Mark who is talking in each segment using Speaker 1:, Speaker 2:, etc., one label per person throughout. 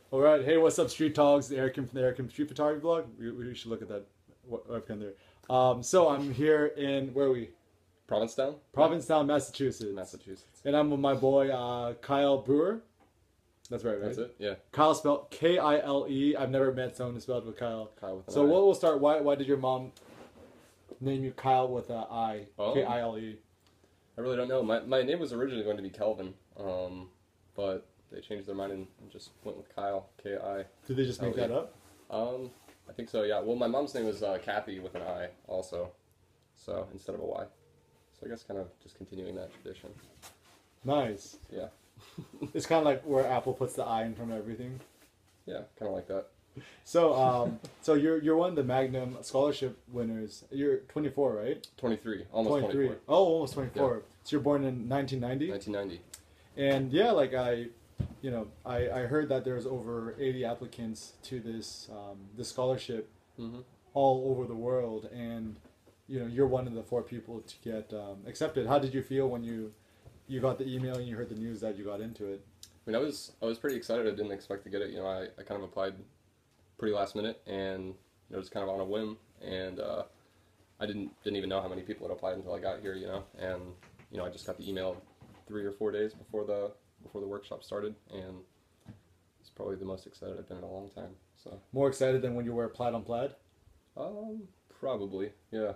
Speaker 1: All right. Hey, what's up, Street Talks? Eric from the Eric Street Photography blog. We should look at that webcam there. So I'm here in, where are we?
Speaker 2: Provincetown?
Speaker 1: Provincetown, Massachusetts.
Speaker 2: Massachusetts.
Speaker 1: And I'm with my boy, Kile Brewer. That's right, right?
Speaker 2: That's it? Yeah.
Speaker 1: Kyle spelled Kile. I've never met someone who spelled with Kyle.
Speaker 2: Kyle with an
Speaker 1: So
Speaker 2: I.
Speaker 1: we'll start. Why did your mom name you Kyle with an I?
Speaker 2: Oh.
Speaker 1: Kile.
Speaker 2: I really don't know. My name was originally going to be Kelvin, but they changed their mind and just went with Kyle, K-I.
Speaker 1: Did they just make that up?
Speaker 2: I think so, yeah. Well, my mom's name was Kathy with an I also, so instead of a Y. So I guess kind of just continuing that tradition.
Speaker 1: Nice.
Speaker 2: Yeah.
Speaker 1: It's kind of like where Apple puts the I in front of everything.
Speaker 2: Yeah, kind of like that.
Speaker 1: So, so you're one of the Magnum Scholarship winners. You're 24, right?
Speaker 2: 23, almost 24.
Speaker 1: Oh, almost 24.
Speaker 2: Yeah.
Speaker 1: So you're born in 1990.
Speaker 2: 1990.
Speaker 1: And yeah, like I heard that there's over 80 applicants to this this scholarship all over the world, and you're one of the 4 people to get accepted. How did you feel when you got the email and you heard the news that you got into it?
Speaker 2: I mean, I was pretty excited. I didn't expect to get it. I kind of applied pretty last minute, and just kind of on a whim, and I didn't even know how many people had applied until I got here. And I just got the email 3 or 4 days before the workshop started, and it's probably the most excited I've been in a long time. So
Speaker 1: more excited than when you wear plaid on plaid?
Speaker 2: Probably, yeah.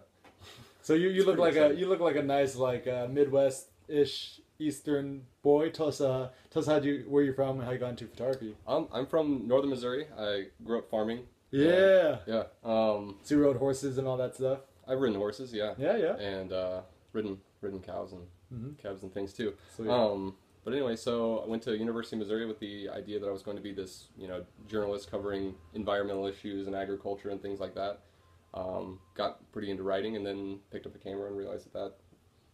Speaker 1: So you look like
Speaker 2: exciting.
Speaker 1: you look like a nice Midwest-ish Eastern boy. Tell us where you're from and how you got into photography.
Speaker 2: I'm from northern Missouri. I grew up farming.
Speaker 1: Yeah.
Speaker 2: Yeah.
Speaker 1: So you rode horses and all that stuff?
Speaker 2: I've ridden horses, yeah.
Speaker 1: Yeah, yeah.
Speaker 2: And ridden cows and calves and things too.
Speaker 1: Sweet.
Speaker 2: But anyway, so I went to University of Missouri with the idea that I was going to be this, journalist covering environmental issues and agriculture and things like that. Got pretty into writing, and then picked up a camera and realized that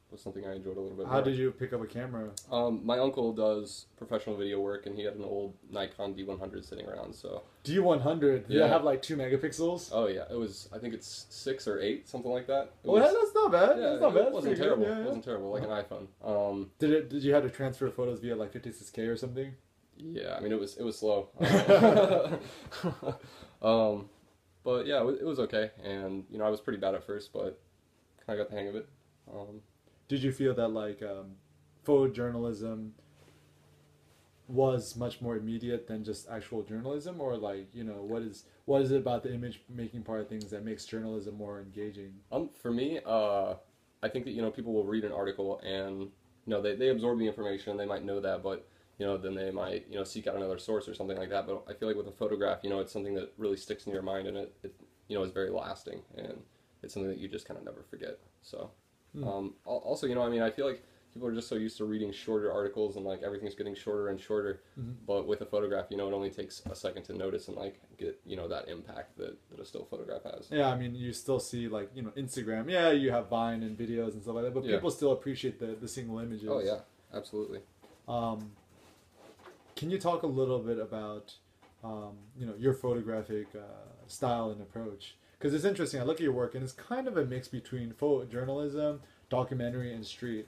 Speaker 2: was something I enjoyed a little bit more.
Speaker 1: How did you pick up a camera?
Speaker 2: My uncle does professional video work, and he had an old Nikon D100 sitting around. So
Speaker 1: D100? Did it have like 2 megapixels?
Speaker 2: Oh yeah, it was. I think it's 6 or 8, something like that.
Speaker 1: That's not bad.
Speaker 2: Yeah,
Speaker 1: that's not bad.
Speaker 2: It wasn't terrible.
Speaker 1: Yeah, yeah.
Speaker 2: It wasn't terrible, like an iPhone.
Speaker 1: Did you have to transfer photos via like 56K or something?
Speaker 2: Yeah, I mean it was slow. But yeah, it was okay, and I was pretty bad at first, but kind of got the hang of it.
Speaker 1: Did you feel that like photojournalism was much more immediate than just actual journalism, or like what is it about the image making part of things that makes journalism more engaging?
Speaker 2: For me, I think that people will read an article and they absorb the information, they might know that, but then they might seek out another source or something like that. But I feel like with a photograph, it's something that really sticks in your mind, and it is very lasting, and it's something that you just kind of never forget. So also, I feel like people are just so used to reading shorter articles, and like everything's getting shorter and shorter. But with a photograph, it only takes a second to notice and like get that impact that a still photograph has.
Speaker 1: Yeah, I mean, you still see like Instagram. Yeah, you have Vine and videos and stuff like that, but people still appreciate the single images.
Speaker 2: Oh yeah, absolutely.
Speaker 1: Can you talk a little bit about your photographic style and approach? Because it's interesting. I look at your work, and it's kind of a mix between photojournalism, documentary, and street.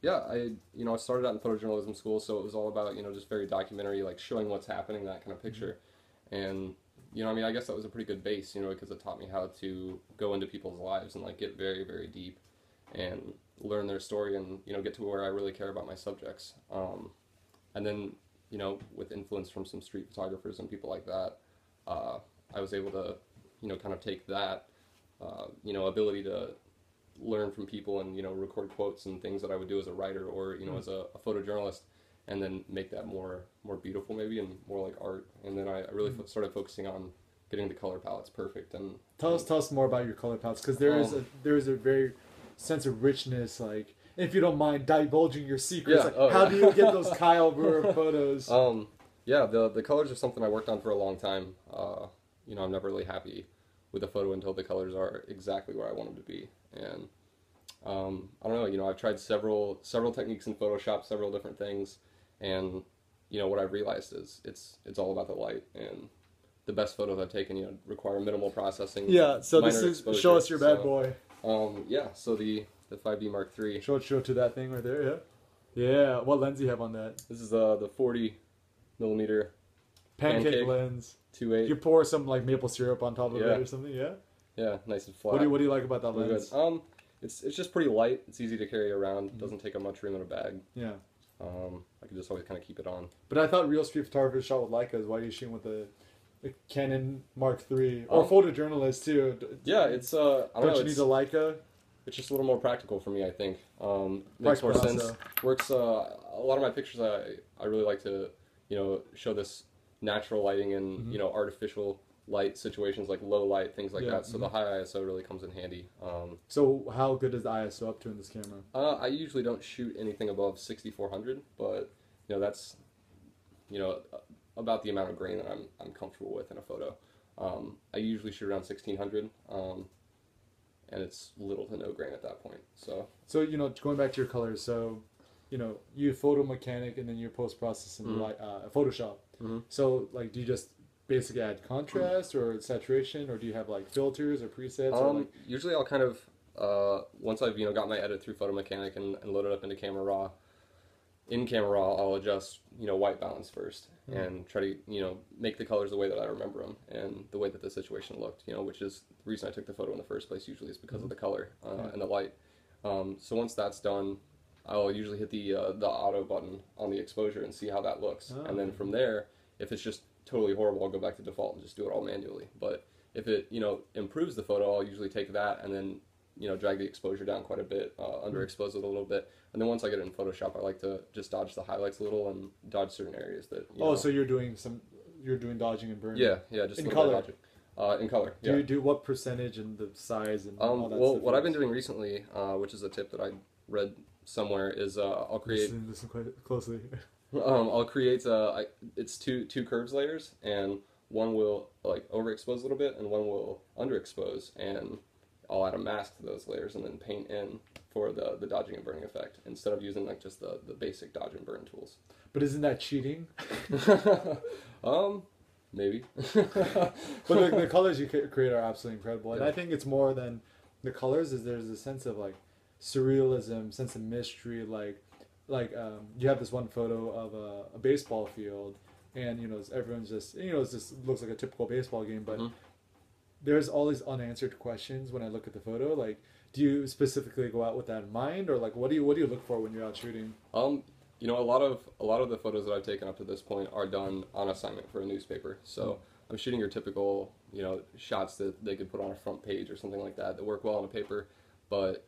Speaker 2: Yeah, I started out in photojournalism school, so it was all about just very documentary, like showing what's happening, that kind of picture. And I guess that was a pretty good base, because it taught me how to go into people's lives and like get very, very deep and learn their story, and get to where I really care about my subjects. And then with influence from some street photographers and people like that, I was able to kind of take that ability to learn from people and record quotes and things that I would do as a writer or as a photojournalist, and then make that more beautiful maybe and more like art. And then I really started focusing on getting the color palettes perfect. And
Speaker 1: tell us more about your color palettes, because there is a very sense of richness, like, if you don't mind divulging your secrets, how do you get those Kile Brewer photos?
Speaker 2: Yeah, the colors are something I worked on for a long time. I'm never really happy with a photo until the colors are exactly where I want them to be. And I don't know, I've tried several techniques in Photoshop, several different things, and what I've realized is it's all about the light. And the best photos I've taken, require minimal processing.
Speaker 1: Yeah, so this is
Speaker 2: exposure.
Speaker 1: Show us your bad boy.
Speaker 2: Yeah, so the 5D Mark III.
Speaker 1: Show to that thing right there. Yeah. Yeah. What lens do you have on that?
Speaker 2: This is the 40 millimeter
Speaker 1: Pancake lens.
Speaker 2: 2.8.
Speaker 1: You pour some like maple syrup on top of
Speaker 2: Yeah.
Speaker 1: it or something, yeah?
Speaker 2: Yeah, nice and flat.
Speaker 1: What do you like about that
Speaker 2: Really
Speaker 1: lens?
Speaker 2: good. It's just pretty light. It's easy to carry around.
Speaker 1: Mm-hmm.
Speaker 2: Doesn't take up much room in a bag.
Speaker 1: Yeah.
Speaker 2: I can just always kind of keep it on.
Speaker 1: But I thought real street photographers shot with Leicas. Why are you shooting with the Canon Mark III? Or photojournalist too?
Speaker 2: Yeah, it's I don't know.
Speaker 1: Don't you need a Leica?
Speaker 2: It's just a little more practical for me, I think. Makes more sense. Works. A lot of my pictures, I really like to, show this natural lighting and artificial light situations like low light, things like that. So the high ISO really comes in handy.
Speaker 1: So how good is the ISO up to in this camera?
Speaker 2: I usually don't shoot anything above 6400, but that's about the amount of grain that I'm comfortable with in a photo. I usually shoot around 1600. And it's little to no grain at that point. So
Speaker 1: going back to your colors, so you photo mechanic and then you post process in Photoshop.
Speaker 2: Mm-hmm.
Speaker 1: So like, do you just basically add contrast or saturation, or do you have like filters or presets? Or
Speaker 2: usually I'll kind of once I've got my edit through photo mechanic and load it up into Camera Raw. In Camera Raw, I'll adjust white balance first and try to make the colors the way that I remember them and the way that the situation looked. Which is the reason I took the photo in the first place. Usually is because of the color and the light. So once that's done, I'll usually hit the auto button on the exposure and see how that looks. And then from there, if it's just totally horrible, I'll go back to default and just do it all manually. But if it improves the photo, I'll usually take that and then drag the exposure down quite a bit, underexpose it a little bit, and then once I get it in Photoshop, I like to just dodge the highlights a little and dodge certain areas that.
Speaker 1: So you're doing dodging and burning.
Speaker 2: Yeah, just
Speaker 1: in
Speaker 2: a
Speaker 1: color.
Speaker 2: Bit of dodging. In color. Yeah.
Speaker 1: Do you do what percentage and the size and all that
Speaker 2: well,
Speaker 1: stuff?
Speaker 2: what I've been doing recently, which is a tip that I read somewhere, is I'll create.
Speaker 1: Listen quite closely.
Speaker 2: I'll create it's two curves layers, and one will like overexpose a little bit, and one will underexpose, and I'll add a mask to those layers and then paint in for the dodging and burning effect instead of using like just the basic dodge and burn tools.
Speaker 1: But isn't that cheating?
Speaker 2: Maybe.
Speaker 1: But the colors you create are absolutely incredible, and I think it's more than the colors. Is there's a sense of like surrealism, sense of mystery. Like you have this one photo of a baseball field, and everyone's just it just looks like a typical baseball game, but. There's all these unanswered questions when I look at the photo. Like, do you specifically go out with that in mind, or like, what do you look for when you're out shooting?
Speaker 2: A lot of the photos that I've taken up to this point are done on assignment for a newspaper. So I'm shooting your typical, shots that they could put on a front page or something like that work well on a paper. But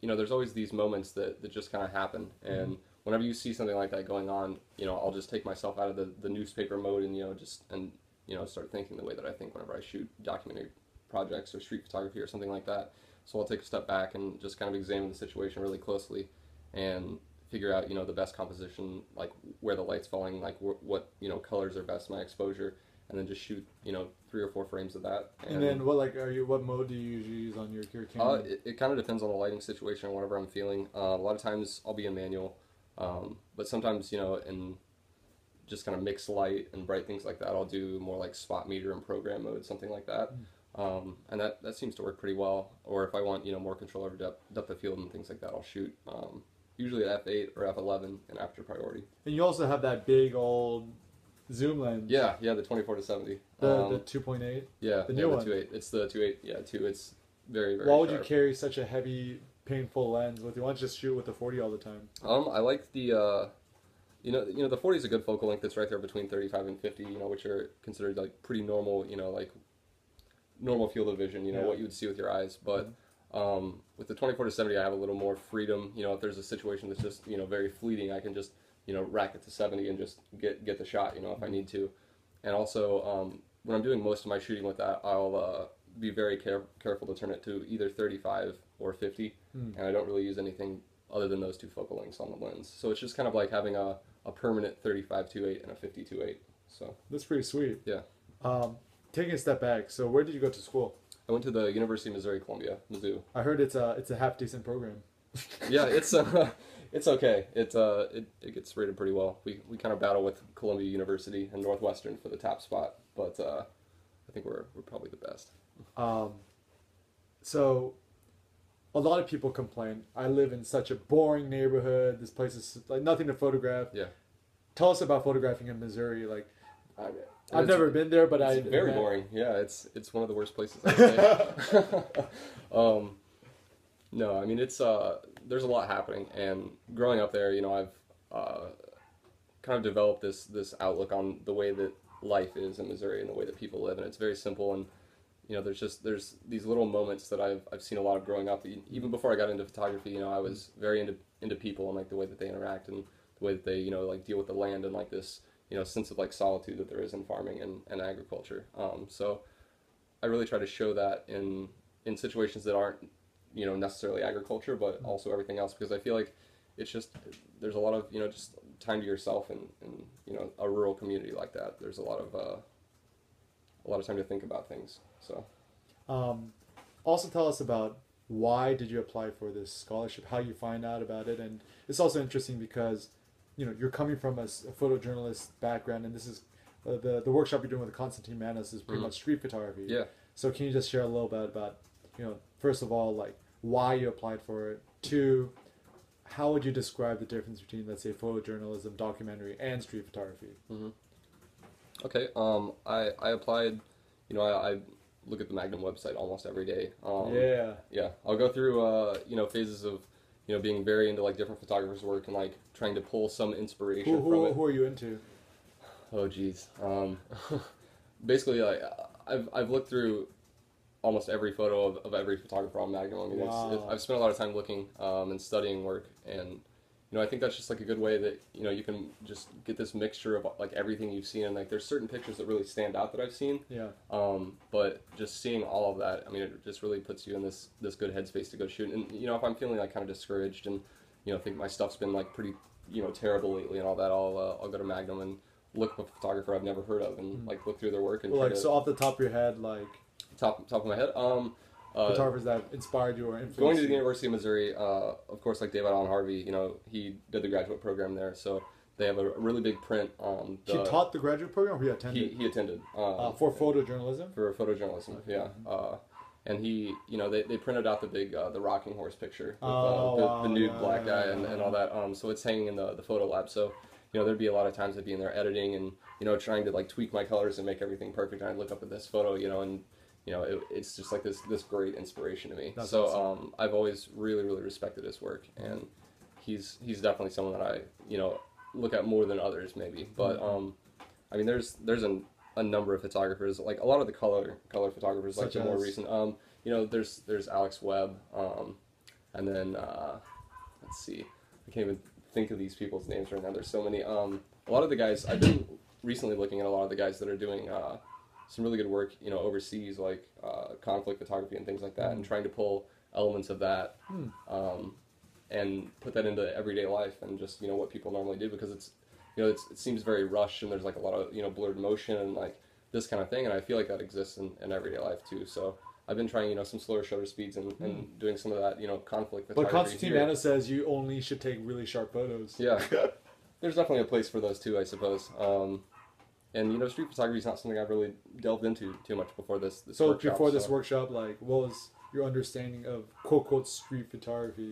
Speaker 2: there's always these moments that just kind of happen, and whenever you see something like that going on, I'll just take myself out of the newspaper mode and start thinking the way that I think whenever I shoot documentary projects or street photography or something like that. So I'll take a step back and just kind of examine the situation really closely and figure out, the best composition, like where the light's falling, like what colors are best, my exposure, and then just shoot, 3 or 4 frames of that.
Speaker 1: And then what mode do you usually use on your camera?
Speaker 2: It kind of depends on the lighting situation and whatever I'm feeling. A lot of times I'll be in manual, but sometimes, in just kind of mix light and bright things like that, I'll do more like spot meter and program mode, something like that. And that seems to work pretty well. Or if I want more control over depth of field and things like that, I'll shoot usually at f8 or f11 in aperture priority. And
Speaker 1: you also have that big old zoom lens.
Speaker 2: Yeah, the 24-70.
Speaker 1: The 2.8.
Speaker 2: Yeah,
Speaker 1: the new one.
Speaker 2: 2.8. It's the 2.8. Yeah, 2. It's very very.
Speaker 1: Why would
Speaker 2: sharp.
Speaker 1: you carry such a heavy, painful lens with you? Why don't you just shoot with the 40 all the time?
Speaker 2: I like the. The 40 is a good focal length. That's right there between 35 and 50. Which are considered like pretty normal. Like normal field of vision. What you would see with your eyes. But with the 24-70, I have a little more freedom. If there's a situation that's just very fleeting, I can just rack it to 70 and just get the shot. If I need to. And also when I'm doing most of my shooting with that, I'll be very careful to turn it to either 35 or 50, and I don't really use anything other than those 2 focal lengths on the lens. So it's just kind of like having a permanent 35-2.8 and a 50-2.8. So
Speaker 1: that's pretty sweet.
Speaker 2: Yeah.
Speaker 1: Taking a step back, so where did you go to school?
Speaker 2: I went to the University of Missouri Columbia, Mizzou.
Speaker 1: I heard it's a half decent program.
Speaker 2: Yeah, it's okay. It gets rated pretty well. We kind of battle with Columbia University and Northwestern for the top spot, but I think we're probably the best.
Speaker 1: So a lot of people complain, I live in such a boring neighborhood, this place is like nothing to photograph.
Speaker 2: Yeah.
Speaker 1: tell us about photographing in Missouri. Like, I've never been there, but
Speaker 2: it's very boring. Yeah, it's one of the worst places I'd say. No, I mean it's there's a lot happening, and growing up there, I've kind of developed this outlook on the way that life is in Missouri and the way that people live, and it's very simple. And there's these little moments that I've seen a lot of growing up. Even before I got into photography, I was very into people and like the way that they interact and the way that they like deal with the land and like this sense of like solitude that there is in farming and agriculture. So I really try to show that in situations that aren't necessarily agriculture, but also everything else, because I feel like it's just there's a lot of just time to yourself in a rural community like that. There's a lot of time to think about things. So
Speaker 1: also tell us about why did you apply for this scholarship, how you find out about it. And it's also interesting because you're coming from a photojournalist background, and this is the workshop you're doing with Constantine Manis is pretty much street photography.
Speaker 2: Yeah.
Speaker 1: So can you just share a little bit about first of all, like why you applied for it? Two, how would you describe the difference between, let's say, photojournalism, documentary, and street photography?
Speaker 2: Mm-hmm. Okay. I applied. I look at the Magnum website almost every day. Yeah. I'll go through phases of being very into like different photographers' work and like trying to pull some inspiration from it.
Speaker 1: Who are you into?
Speaker 2: Oh geez. Basically, like I've looked through almost every photo of every photographer on Magnum. I mean,
Speaker 1: Wow.
Speaker 2: I've spent a lot of time looking and studying work, and I think that's just like a good way that you can just get this mixture of like everything you've seen, and like there's certain pictures that really stand out that I've seen.
Speaker 1: Yeah.
Speaker 2: But just seeing all of that, I mean, it just really puts you in this good headspace to go shoot. And if I'm feeling like kind of discouraged and think my stuff's been like pretty terrible lately and all that, I'll go to Magnum and look up a photographer I've never heard of and like look through their work and
Speaker 1: Well, like, so off the top of your head, like
Speaker 2: top of my head,
Speaker 1: photographers that inspired you or influenced
Speaker 2: going to the
Speaker 1: you?
Speaker 2: University of Missouri, of course, like David Allen Harvey, he did the graduate program there, so they have a really big print.
Speaker 1: He taught the graduate program, or he attended?
Speaker 2: He attended
Speaker 1: For photojournalism.
Speaker 2: for photojournalism, yeah. And he, they printed out the big the rocking horse picture with the nude black guy and all that. So it's hanging in the photo lab. So there'd be a lot of times I'd be in there editing and trying to like tweak my colors and make everything perfect. And I'd look up at this photo, and it's just like this great inspiration to me.
Speaker 1: That's
Speaker 2: so
Speaker 1: awesome.
Speaker 2: I've always really respected his work, and he's definitely someone that I look at more than others maybe. But I mean there's a number of photographers, like a lot of the color photographers, like the more recent. There's Alex Webb, and then let's see, I can't even think of these people's names right now. There's so many. A lot of the guys I've been recently looking at a lot of the guys that are doing some really good work, overseas, like conflict photography and things like that, and trying to pull elements of that and put that into everyday life and just what people normally do, because it's it seems very rushed and there's like a lot of blurred motion and like this kind of thing, and I feel like that exists in everyday life too. So I've been trying some slower shutter speeds and doing some of that conflict photography.
Speaker 1: But Constantine Manis says you only should take really sharp photos.
Speaker 2: Yeah, there's definitely a place for those too, I suppose. And street photography is not something I've really delved into too much before this
Speaker 1: So
Speaker 2: workshop,
Speaker 1: before this workshop, like, what was your understanding of quote street photography?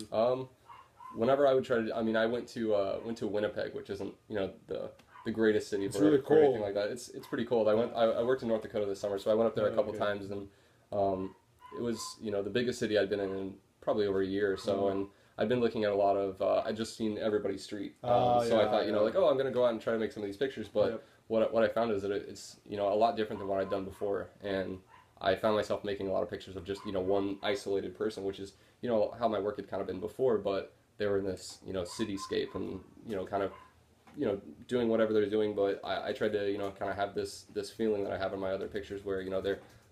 Speaker 2: Whenever I would try to, I mean, I went to Winnipeg, which isn't the greatest city
Speaker 1: It's
Speaker 2: for,
Speaker 1: really
Speaker 2: for
Speaker 1: cold.
Speaker 2: anything like that. It's pretty cold. I worked in North Dakota this summer, so I went up there a couple times, and it was the biggest city I'd been in probably over a year or so, and I'd been looking at a lot of I'd just seen everybody's street, so I thought like, oh, I'm gonna go out and try to make some of these pictures, but what I found is that it's a lot different than what I'd done before, and I found myself making a lot of pictures of just one isolated person, which is how my work had kind of been before, but they were in this cityscape and kind of doing whatever they're doing, but I tried to kind of have this feeling that I have in my other pictures where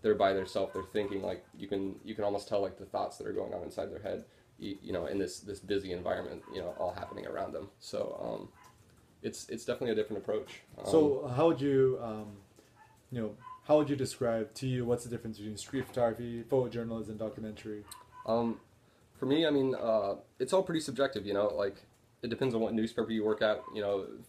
Speaker 2: they're by themselves, they're thinking, like you can almost tell like the thoughts that are going on inside their head, in this busy environment, all happening around them. So it's definitely a different approach.
Speaker 1: So how would you how would you describe to you what's the difference between street photography, photojournalism, and documentary?
Speaker 2: For me, I mean, it's all pretty subjective, like it depends on what newspaper you work at,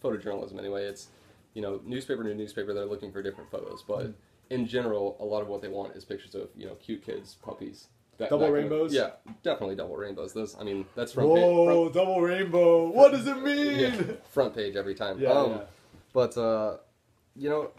Speaker 2: photojournalism anyway, it's, newspaper to newspaper, they're looking for different photos, but in general, a lot of what they want is pictures of, cute kids, puppies,
Speaker 1: Double rainbows?
Speaker 2: Yeah, definitely double rainbows. Those, I mean, that's front
Speaker 1: Whoa,
Speaker 2: page.
Speaker 1: double rainbow. What does it mean?
Speaker 2: Yeah, front page every time.
Speaker 1: Yeah.
Speaker 2: But you know,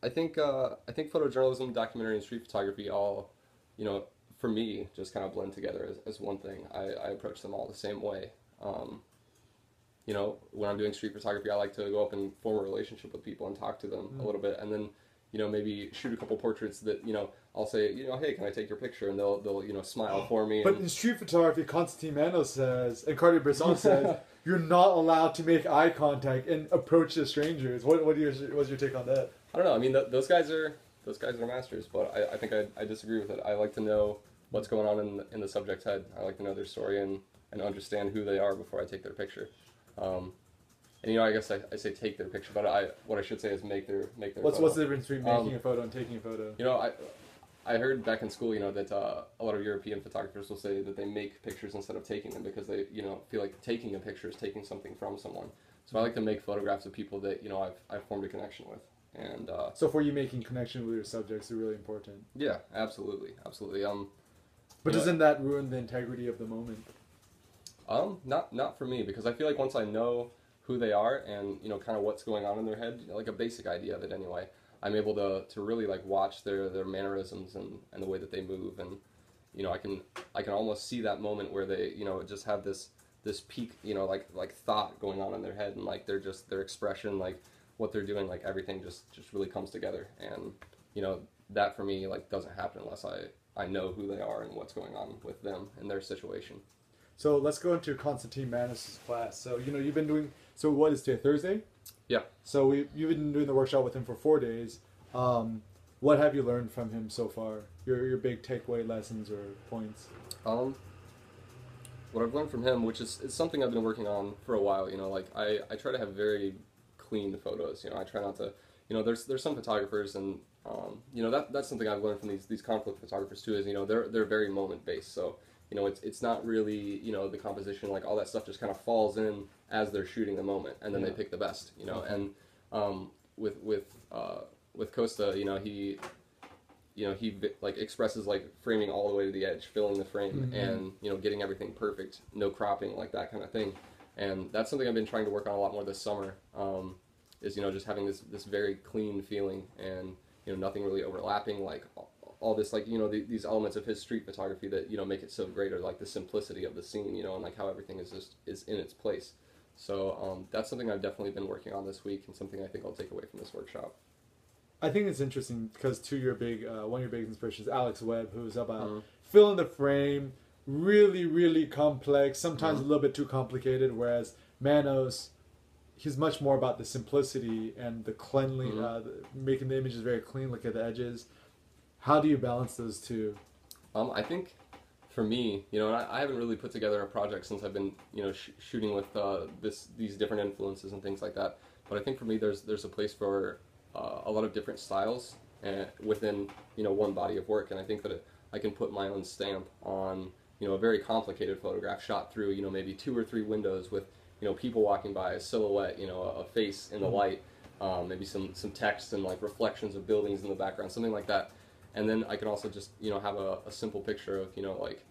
Speaker 2: I think photojournalism, documentary, and street photography all, you know, for me, just kind of blend together as one thing. I approach them all the same way. You know, when I'm doing street photography, I like to go up and form a relationship with people and talk to them a little bit, and then, you know, maybe shoot a couple portraits that, you know, I'll say, you know, hey, can I take your picture? And they'll you know, smile for me.
Speaker 1: But in street photography, Constantine Manos says, and Cartier-Bresson says, you're not allowed to make eye contact and approach the strangers. What's your take on that?
Speaker 2: I don't know. I mean, those guys are masters, but I think I disagree with it. I like to know what's going on in the subject's head. I like to know their story and understand who they are before I take their picture. And you know, I guess I say take their picture, but what I should say is make their
Speaker 1: What's
Speaker 2: photo.
Speaker 1: the difference between making a photo and taking a photo?
Speaker 2: You know, I heard back in school, you know, that a lot of European photographers will say that they make pictures instead of taking them because they, you know, feel like taking a picture is taking something from someone. So I like to make photographs of people that, you know, I've formed a connection with. And
Speaker 1: so for you, making connection with your subjects is really important.
Speaker 2: Yeah, absolutely.
Speaker 1: But doesn't that ruin the integrity of the moment?
Speaker 2: Not for me, because I feel like once I know who they are and, you know, kind of what's going on in their head, you know, like a basic idea of it anyway, I'm able to really like watch their mannerisms and the way that they move, and, you know, I can almost see that moment where they, you know, just have this peak, you know, like thought going on in their head, and like their expression, like what they're doing, like everything just really comes together. And, you know, that for me like doesn't happen unless I know who they are and what's going on with them and their situation.
Speaker 1: So let's go into Constantine Manos' class. So, you know, you've been doing, so what is today, Thursday?
Speaker 2: Yeah.
Speaker 1: So you've been doing the workshop with him for 4 days. What have you learned from him so far? Your big takeaway lessons or points?
Speaker 2: What I've learned from him, which is something I've been working on for a while, you know, like I try to have very clean photos. You know, I try not to, you know, there's some photographers, and you know, that's something I've learned from these conflict photographers too, is, you know, they're very moment based. So, you know, it's not really, you know, the composition, like all that stuff just kind of falls in as they're shooting the moment, and then they pick the best, you know. And with Costa, you know, he like expresses like framing all the way to the edge, filling the frame, and, you know, getting everything perfect, no cropping, like that kind of thing. And that's something I've been trying to work on a lot more this summer, is, you know, just having this very clean feeling, and, you know, nothing really overlapping, like all this, like, you know, these elements of his street photography that, you know, make it so great, or like the simplicity of the scene, you know, and like how everything is in its place. So that's something I've definitely been working on this week, and something I think I'll take away from this workshop.
Speaker 1: I think it's interesting because one of your big inspirations is Alex Webb, who's about filling the frame, really, really complex, sometimes a little bit too complicated, whereas Manos, he's much more about the simplicity and the cleanly, making the images very clean, look at the edges. How do you balance those two? I
Speaker 2: think for me, you know, and I haven't really put together a project since I've been, you know, shooting with these different influences and things like that. But I think for me, there's a place for a lot of different styles within, you know, one body of work, and I think that I can put my own stamp on, you know, a very complicated photograph shot through, you know, maybe 2 or 3 windows with, you know, people walking by, a silhouette, you know, a face in the light, maybe some text and like reflections of buildings in the background, something like that. And then I can also just, you know, have a simple picture of, you know, like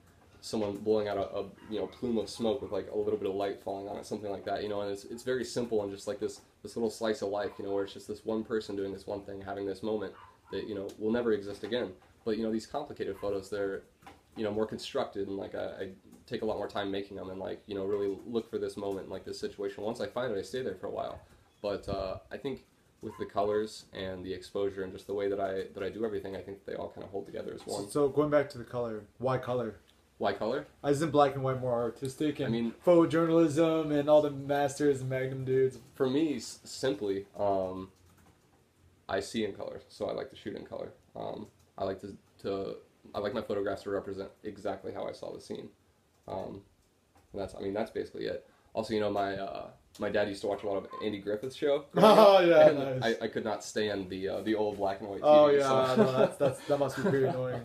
Speaker 2: someone blowing out a you know, plume of smoke with like a little bit of light falling on it, something like that, you know. And it's very simple, and just like this little slice of life, you know, where it's just this one person doing this one thing, having this moment that, you know, will never exist again. But, you know, these complicated photos, they're, you know, more constructed, and like I take a lot more time making them, and like, you know, really look for this moment, like this situation. Once I find it, I stay there for a while. But I think with the colors and the exposure and just the way that I do everything, I think they all kind of hold together as one.
Speaker 1: So going back to the color, why color?
Speaker 2: Why color?
Speaker 1: Isn't black and white more artistic? And
Speaker 2: I mean,
Speaker 1: photojournalism and all the masters and Magnum dudes.
Speaker 2: For me, simply, I see in color, so I like to shoot in color. I like I like my photographs to represent exactly how I saw the scene. And that's basically it. Also, you know, my dad used to watch a lot of Andy Griffith's show.
Speaker 1: Oh yeah, nice.
Speaker 2: I could not stand the old black and white TV.
Speaker 1: Oh yeah, so. No, that must be pretty annoying.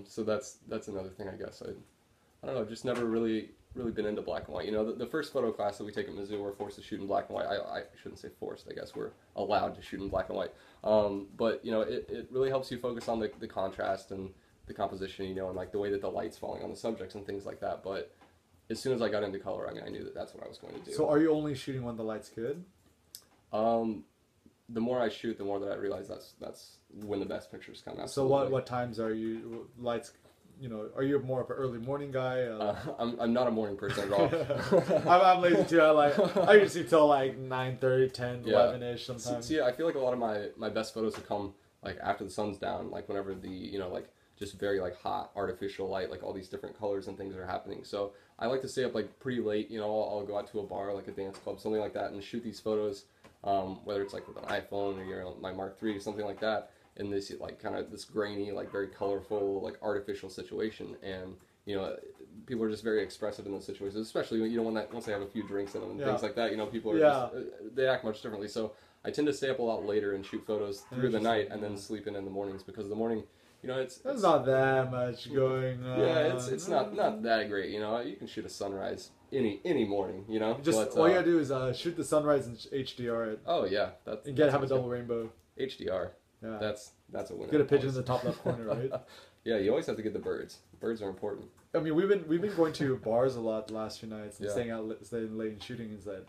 Speaker 2: So that's another thing, I guess. I don't know, I've just never really been into black and white. You know, the first photo class that we take at Mizzou, we're forced to shoot in black and white. I shouldn't say forced, I guess we're allowed to shoot in black and white. But, you know, it really helps you focus on the contrast and the composition, you know, and like the way that the light's falling on the subjects and things like that. But as soon as I got into color, I mean, I knew that that's what I was going to do.
Speaker 1: So are you only shooting when the light's good?
Speaker 2: The more I shoot, the more that I realize that's when the best pictures come.
Speaker 1: Absolutely. So what times are you lights? You know, are you more of an early morning guy?
Speaker 2: I'm not a morning person at all.
Speaker 1: I'm lazy too. I usually till like 9:30, 10, 11ish sometimes.
Speaker 2: See, I feel like a lot of my best photos have come like after the sun's down, like whenever the, you know, like just very like hot artificial light, like all these different colors and things are happening. So I like to stay up like pretty late. You know, I'll go out to a bar, like a dance club, something like that, and shoot these photos. Whether it's like with an iPhone or your my Mark III, something like that. In this like kind of this grainy, like very colorful, like artificial situation, and you know, people are just very expressive in those situations, especially you know once they have a few drinks in them and things like that. You know, people are just, they act much differently. So I tend to stay up a lot later and shoot photos through the night and then sleep in the mornings, because the morning, you know, it's
Speaker 1: not that much going on.
Speaker 2: Yeah, it's not that great. You know, you can shoot a sunrise any morning. You know,
Speaker 1: just all you gotta do is shoot the sunrise in HDR.
Speaker 2: Oh yeah,
Speaker 1: and have a double rainbow.
Speaker 2: HDR.
Speaker 1: Yeah.
Speaker 2: That's a winner.
Speaker 1: Get a pigeon in the top left corner, right?
Speaker 2: Yeah, you always have to get the birds. Birds are important.
Speaker 1: I mean, we've been going to bars a lot the last few nights and staying late and shooting. Is that,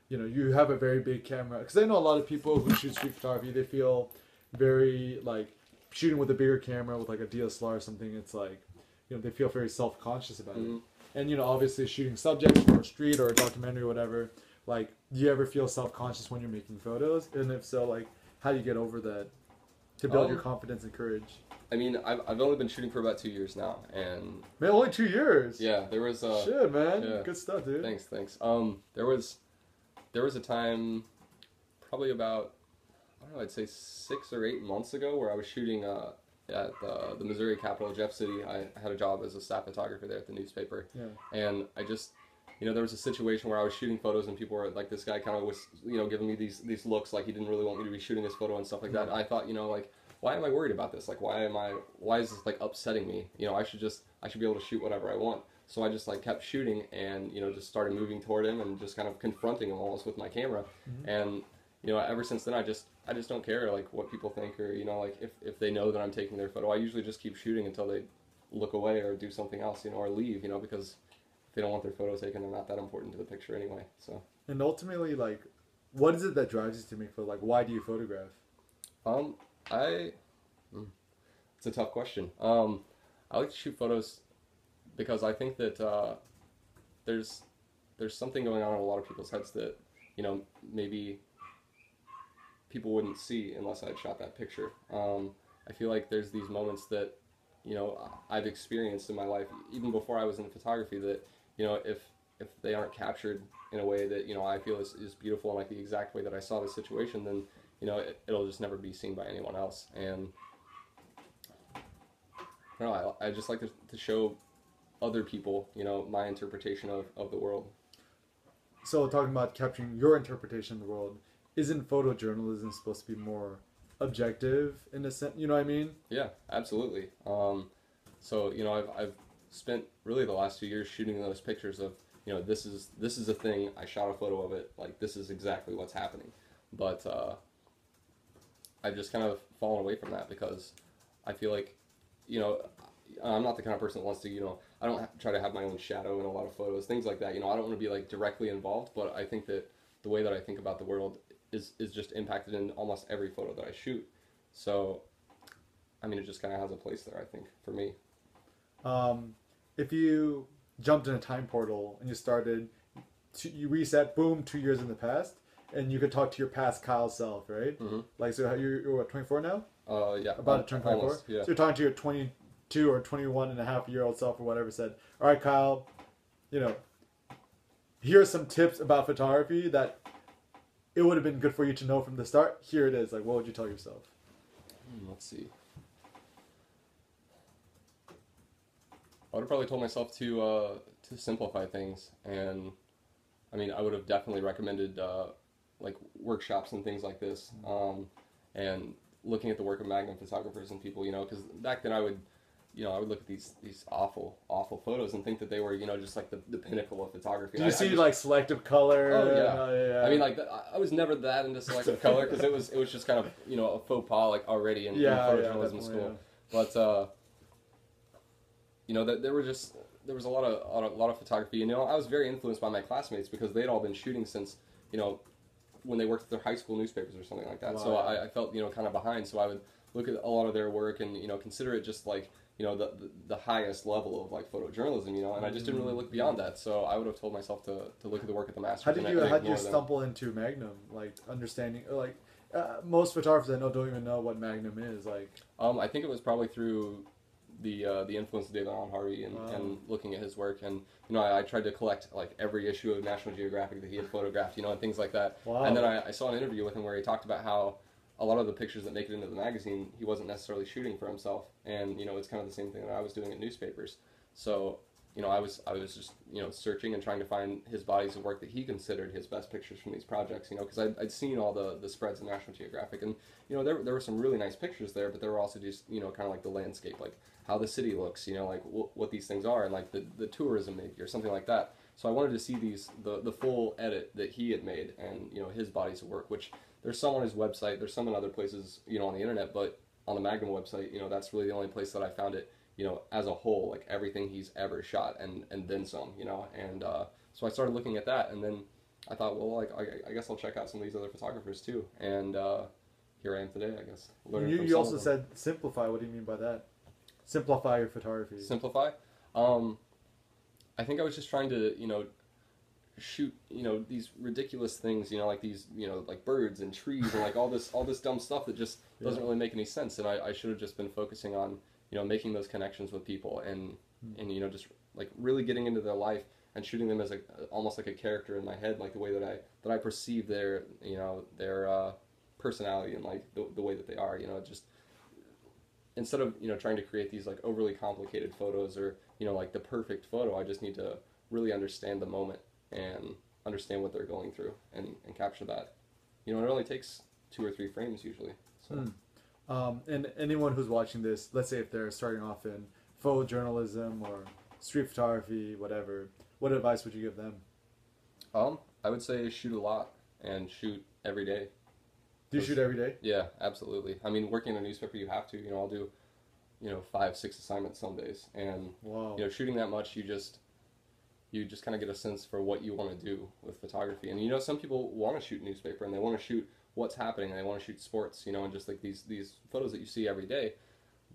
Speaker 1: you know, you have a very big camera, because I know a lot of people who shoot street photography, they feel very like shooting with a bigger camera with like a DSLR or something. It's like, you know, they feel very self-conscious about it. And you know, obviously shooting subjects for a street or a documentary or whatever. Like, do you ever feel self-conscious when you're making photos? And if so, like, how do you get over that? To build your confidence and courage. I
Speaker 2: mean, I've only been shooting for about 2 years now, and
Speaker 1: man, only 2 years.
Speaker 2: Yeah, there was
Speaker 1: shit, man. Yeah. Good stuff, dude.
Speaker 2: Thanks. There was a time, probably about, I don't know, I'd say 6 or 8 months ago, where I was shooting at the Missouri capital, Jeff City. I had a job as a staff photographer there at the newspaper, and I just. You know, there was a situation where I was shooting photos and people were like, this guy kind of was, you know, giving me these looks like he didn't really want me to be shooting his photo and stuff like that. And I thought, you know, like, why am I worried about this? Like, why is this like upsetting me? You know, I should be able to shoot whatever I want. So I just like kept shooting and, you know, just started moving toward him and just kind of confronting him almost with my camera. And, you know, ever since then I just don't care like what people think, or, you know, like if they know that I'm taking their photo, I usually just keep shooting until they look away or do something else, you know, or leave, you know, because they don't want their photo taken, they're not that important to the picture anyway. So. And
Speaker 1: ultimately, like, what is it that drives you to make photos? Like, why do you photograph?
Speaker 2: It's a tough question. I like to shoot photos because I think that there's something going on in a lot of people's heads that, you know, maybe people wouldn't see unless I had shot that picture. I feel like there's these moments that, you know, I've experienced in my life, even before I was in photography, that, you know, if they aren't captured in a way that, you know, I feel is beautiful and like the exact way that I saw the situation, then, you know, it'll just never be seen by anyone else. And I don't know, I just like to show other people, you know, my interpretation of the world.
Speaker 1: So talking about capturing your interpretation of the world, isn't photojournalism supposed to be more objective in a sense? You know what I mean?
Speaker 2: Yeah, absolutely. So, you know, I've spent really the last 2 years shooting those pictures of, you know, this is a thing, I shot a photo of it, like this is exactly what's happening. But I've just kind of fallen away from that because I feel like, you know, I'm not the kind of person that wants to, you know, I don't try to have my own shadow in a lot of photos, things like that. You know, I don't want to be like directly involved, but I think that the way that I think about the world is just impacted in almost every photo that I shoot. So, I mean, it just kind of has a place there, I think, for me.
Speaker 1: If you jumped in a time portal and you started, you reset, boom, 2 years in the past, and you could talk to your past Kyle self, right? Mm-hmm. Like, so you're what, 24 now?
Speaker 2: Yeah.
Speaker 1: About to turn 24?
Speaker 2: Almost, yeah.
Speaker 1: So you're talking to your 22 or 21 and a half year old self or whatever, said, all right, Kyle, you know, here's some tips about photography that it would have been good for you to know from the start. Here it is. Like, what would you tell yourself?
Speaker 2: Let's see. I would have probably told myself to simplify things, and I mean, I would have definitely recommended like workshops and things like this, and looking at the work of Magnum photographers and people, you know, because back then I would look at these awful photos and think that they were, you know, just like the pinnacle of photography.
Speaker 1: Did you see like selective color?
Speaker 2: Oh yeah. Yeah. I mean, like I was never that into selective color because it was just kind of, you know, a faux pas like already in photojournalism school. Yeah. But you know, that there was a lot of photography. You know, I was very influenced by my classmates because they'd all been shooting since, you know, when they worked at their high school newspapers or something like that. Wow. So I felt, you know, kind of behind. So I would look at a lot of their work and, you know, consider it just like, you know, the highest level of like photojournalism, you know, and I just didn't really look beyond that. So I would have told myself to look at the work at the masters.
Speaker 1: How did you stumble into Magnum? Like understanding, like most photographers I know don't even know what Magnum is. Like,
Speaker 2: I think it was probably through the influence of David Allen Harvey and looking at his work, and you know, I tried to collect like every issue of National Geographic that he had photographed, you know, and things like that.
Speaker 1: Wow.
Speaker 2: And then I saw an interview with him where he talked about how a lot of the pictures that make it into the magazine, he wasn't necessarily shooting for himself, and you know, it's kind of the same thing that I was doing at newspapers. So you know, I was just, you know, searching and trying to find his bodies of work that he considered his best pictures from these projects, you know, because I'd seen all the spreads in National Geographic, and you know, there were some really nice pictures there, but there were also just, you know, kind of like the landscape, like how the city looks, you know, like what these things are, and like the tourism maybe or something like that. So I wanted to see the full edit that he had made, and you know, his bodies of work, which there's some on his website, there's some in other places, you know, on the internet, but on the Magnum website, you know, that's really the only place that I found it, you know, as a whole, like everything he's ever shot and then some, you know, and so I started looking at that, and then I thought, well, like I guess I'll check out some of these other photographers too, and here I am today, I guess.
Speaker 1: You also said simplify. What do you mean by that? Simplify your photography.
Speaker 2: Simplify? I think I was just trying to, you know, shoot, you know, these ridiculous things, you know, like these, you know, like birds and trees and like all this dumb stuff that just doesn't really make any sense, and I should have just been focusing on, you know, making those connections with people and you know, just like really getting into their life and shooting them as almost like a character in my head, like the way that I perceive their, you know, their personality and like the way that they are, you know, just instead of, you know, trying to create these like overly complicated photos or, you know, like the perfect photo, I just need to really understand the moment and understand what they're going through and capture that. You know, it only takes 2 or 3 frames usually. So.
Speaker 1: And anyone who's watching this, let's say if they're starting off in photojournalism or street photography, whatever, what advice would you give them?
Speaker 2: I would say shoot a lot and shoot every day.
Speaker 1: Do you shoot every day?
Speaker 2: Yeah, absolutely. I mean, working in a newspaper, you have to. You know, I'll do, you know, 5, 6 assignments some days, and
Speaker 1: wow.
Speaker 2: You know, shooting that much, you just kind of get a sense for what you want to do with photography. And you know, some people want to shoot newspaper and they want to shoot what's happening and they want to shoot sports, you know, and just like these photos that you see every day.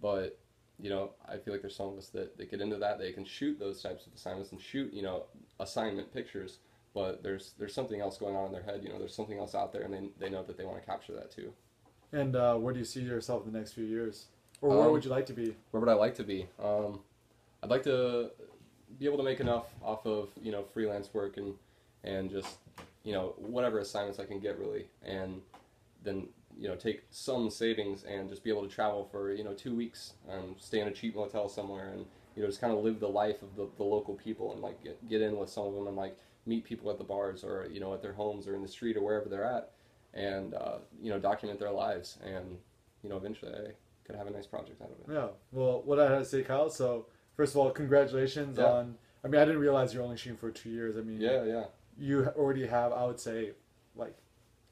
Speaker 2: But you know, I feel like there's some of us that get into that. They can shoot those types of assignments and shoot, you know, assignment pictures, but there's something else going on in their head, you know, there's something else out there, and they know that they want to capture that too. And
Speaker 1: where do you see yourself in the next few years? Or where would you like to be?
Speaker 2: Where would I like to be? I'd like to be able to make enough off of, you know, freelance work and just, you know, whatever assignments I can get really, and then, you know, take some savings and just be able to travel for, you know, 2 weeks and stay in a cheap motel somewhere and, you know, just kind of live the life of the local people and like get in with some of them and like meet people at the bars or, you know, at their homes or in the street or wherever they're at, and you know, document their lives, and you know, eventually I could have a nice project out of it.
Speaker 1: Yeah. Well, what I had to say, Kyle. So first of all, congratulations on. I mean, I didn't realize you're only shooting for 2 years. I mean,
Speaker 2: yeah.
Speaker 1: You already have, I would say, like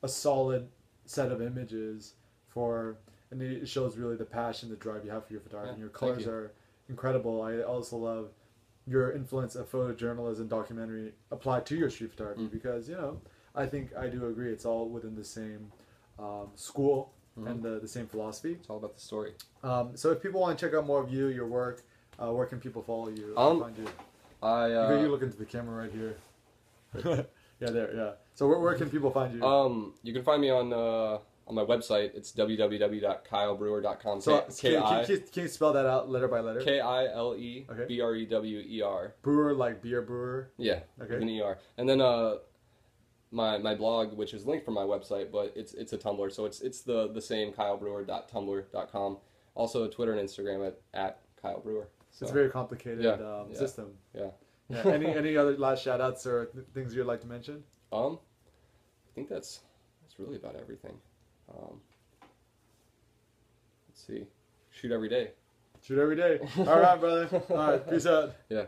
Speaker 1: a solid set of images for, and it shows really the passion, the drive you have for your photography. And your colors are incredible. I also love your influence of photojournalism documentary applied to your street photography because, you know, I think I do agree. It's all within the same school and the same philosophy.
Speaker 2: It's all about the story.
Speaker 1: So if people want to check out more of you, your work, where can people follow you? Find you? You look into the camera right here. Yeah, there. Yeah. So where can people find you?
Speaker 2: You can find me on my website. It's www.kilebrewer.com.
Speaker 1: So can you spell that out letter by letter?
Speaker 2: KILEBREWER.
Speaker 1: Brewer, like beer brewer.
Speaker 2: Yeah.
Speaker 1: Okay.
Speaker 2: With an ER. And then my blog, which is linked from my website, but it's a Tumblr, so it's the same kilebrewer.tumblr.com. Also Twitter and Instagram at Kile Brewer. So.
Speaker 1: It's a very complicated system.
Speaker 2: Yeah.
Speaker 1: Yeah. Any other last shout outs or things you'd like to mention?
Speaker 2: I think that's really about everything. Let's see. Shoot every day.
Speaker 1: Shoot every day. All right, brother. All right. Peace out.
Speaker 2: Yeah.